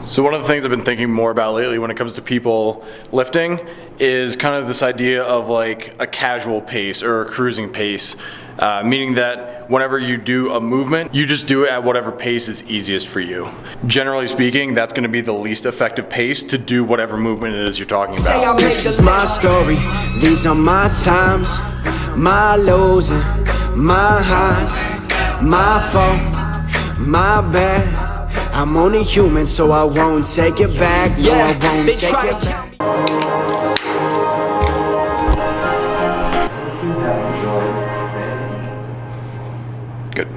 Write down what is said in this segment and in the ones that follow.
So one of the things I've been thinking more about lately when it comes to people lifting is kind of this idea of like a casual pace or a cruising pace, meaning that whenever you do a movement, you just do it at whatever pace is easiest for you. Generally speaking, that's going to be the least effective pace to do whatever movement it is you're talking about. This is my story, these are my times, my lows and my highs, my fault, my bad. I'm only human, so I won't take it back. No, I won't take it back. Good.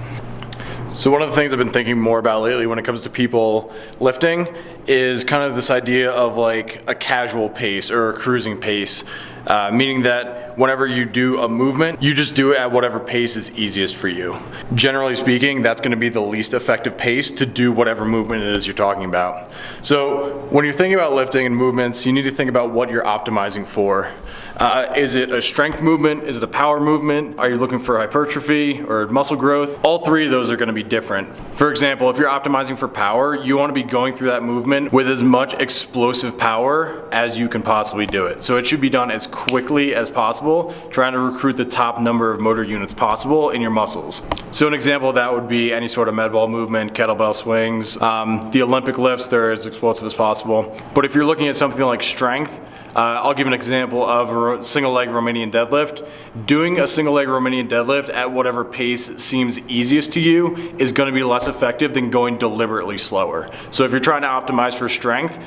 So one of the things I've been thinking more about lately when it comes to people lifting is kind of this idea of like a casual pace or a cruising pace, meaning that whenever you do a movement, you just do it at whatever pace is easiest for you. Generally speaking, that's going to be the least effective pace to do whatever movement it is you're talking about. So when you're thinking about lifting and movements, you need to think about what you're optimizing for. Is it a strength movement? Is it a power movement? Are you looking for hypertrophy or muscle growth? All three of those are going to be different. For example, if you're optimizing for power, you want to be going through that movement with as much explosive power as you can possibly do it. So it should be done as quickly as possible, trying to recruit the top number of motor units possible in your muscles. So an example of that would be any sort of med ball movement, kettlebell swings, the Olympic lifts, they're as explosive as possible. But if you're looking at something like strength, I'll give an example of a single leg Romanian deadlift. Doing a single leg Romanian deadlift at whatever pace seems easiest to you is going to be less effective than going deliberately slower. So if you're trying to optimize for strength,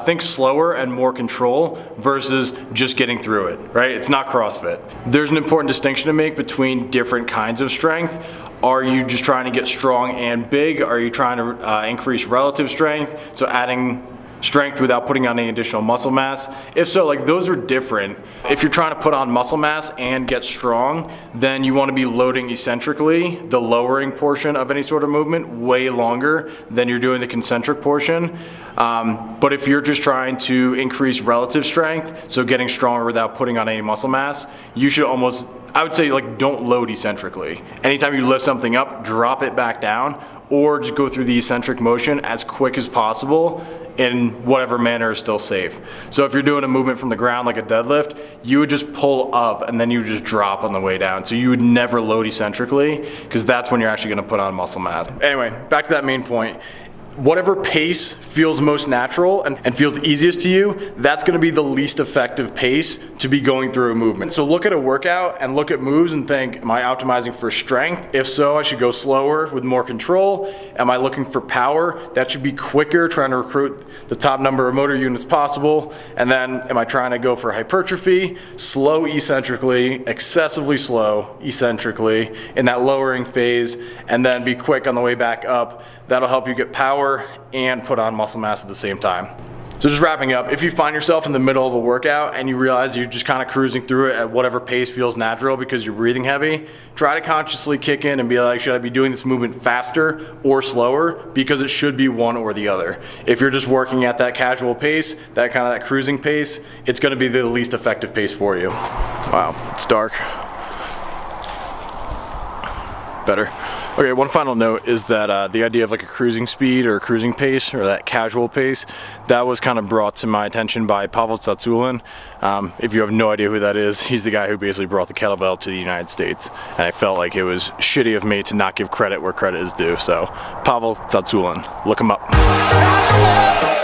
think slower and more control versus just getting through it, right? It's not CrossFit. There's an important distinction to make between different kinds of strength. Are you just trying to get strong and big? Are you trying to increase relative strength? So adding strength without putting on any additional muscle mass? If so, like those are different. If you're trying to put on muscle mass and get strong, then you want to be loading eccentrically, the lowering portion of any sort of movement, way longer than you're doing the concentric portion. But if you're just trying to increase relative strength, so getting stronger without putting on any muscle mass, you should almost, I would say, like, don't load eccentrically. Anytime you lift something up, drop it back down, or just go through the eccentric motion as quick as possible in whatever manner is still safe. So if you're doing a movement from the ground like a deadlift, you would just pull up and then you would just drop on the way down. So you would never load eccentrically, because that's when you're actually going to put on muscle mass. Anyway, back to that main point. Whatever pace feels most natural and feels easiest to you, that's going to be the least effective pace to be going through a movement. So look at a workout and look at moves and think, am I optimizing for strength? If so, I should go slower with more control. Am I looking for power? That should be quicker, trying to recruit the top number of motor units possible. And then am I trying to go for hypertrophy? Slow eccentrically, excessively slow eccentrically in that lowering phase, and then be quick on the way back up. That'll help you get power and put on muscle mass at the same time. So just wrapping up, if you find yourself in the middle of a workout and you realize you're just kind of cruising through it at whatever pace feels natural because you're breathing heavy, try to consciously kick in and be like, should I be doing this movement faster or slower? Because it should be one or the other. If you're just working at that casual pace, that kind of that cruising pace, it's going to be the least effective pace for you. Wow, it's dark. Better. Okay, one final note is that the idea of like a cruising speed or a cruising pace or that casual pace, that was kind of brought to my attention by Pavel Tsatsouline. If you have no idea who that is, he's the guy who basically brought the kettlebell to the United States. And I felt like it was shitty of me to not give credit where credit is due. So Pavel Tsatsouline, look him up.